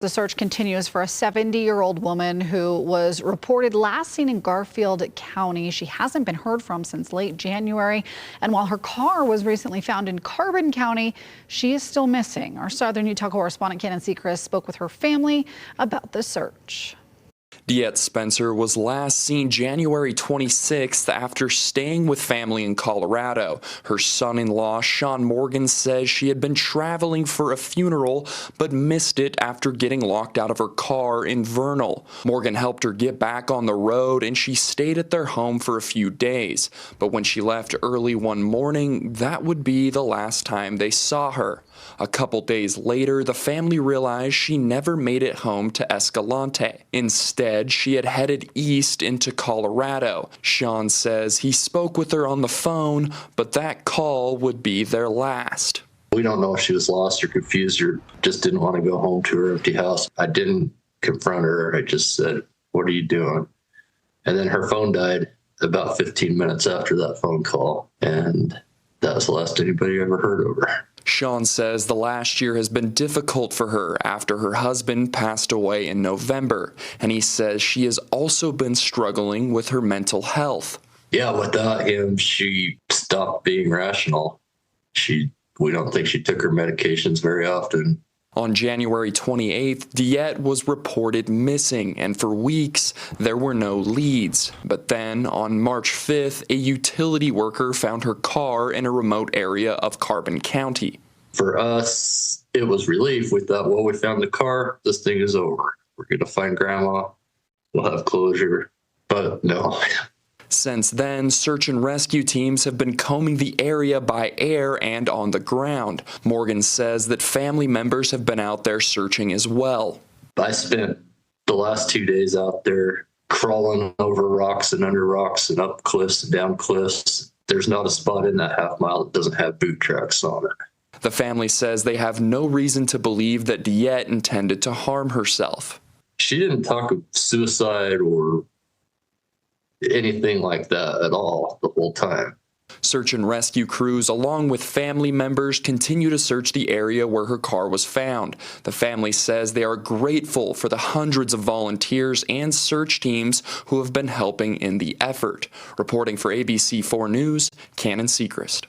The search continues for a 70-year-old woman who was reported last seen in Garfield County. She hasn't been heard from since late January. And while her car was recently found in Carbon County, she is still missing. Our Southern Utah correspondent Cannon Sechrist spoke with her family about the search. DeEtte Spencer was last seen January 26th after staying with family in Colorado. Her son-in-law, Sean Morgan, says she had been traveling for a funeral but missed it after getting locked out of her car in Vernal. Morgan helped her get back on the road and she stayed at their home for a few days. But when she left early one morning, that would be the last time they saw her. A couple days later, the family realized she never made it home to Escalante. Instead, she had headed east into Colorado. Sean says he spoke with her on the phone, but that call would be their last. We don't know if she was lost or confused or just didn't want to go home to her empty house. I didn't confront her. I just said, "What are you doing?" And then her phone died about 15 minutes after that phone call, and that was the last anybody ever heard of her. Sean says the last year has been difficult for her after her husband passed away in November, and he says she has also been struggling with her mental health. Yeah, without him, she stopped being rational. We don't think she took her medications very often. On January 28th, DeEtte was reported missing, and for weeks, there were no leads. But then, on March 5th, a utility worker found her car in a remote area of Carbon County. For us, it was relief. We thought, well, we found the car. This thing is over. We're going to find Grandma. We'll have closure. But no. Since then, search and rescue teams have been combing the area by air and on the ground. Morgan says that family members have been out there searching as well. I spent the last 2 days out there crawling over rocks and under rocks and up cliffs and down cliffs. There's not a spot in that half mile that doesn't have boot tracks on it. The family says they have no reason to believe that DeEtte intended to harm herself. She didn't talk of suicide or anything like that at all the whole time. Search and rescue crews, along with family members, continue to search the area where her car was found. The family says they are grateful for the hundreds of volunteers and search teams who have been helping in the effort. Reporting for ABC 4 News, Cannon Sechrist.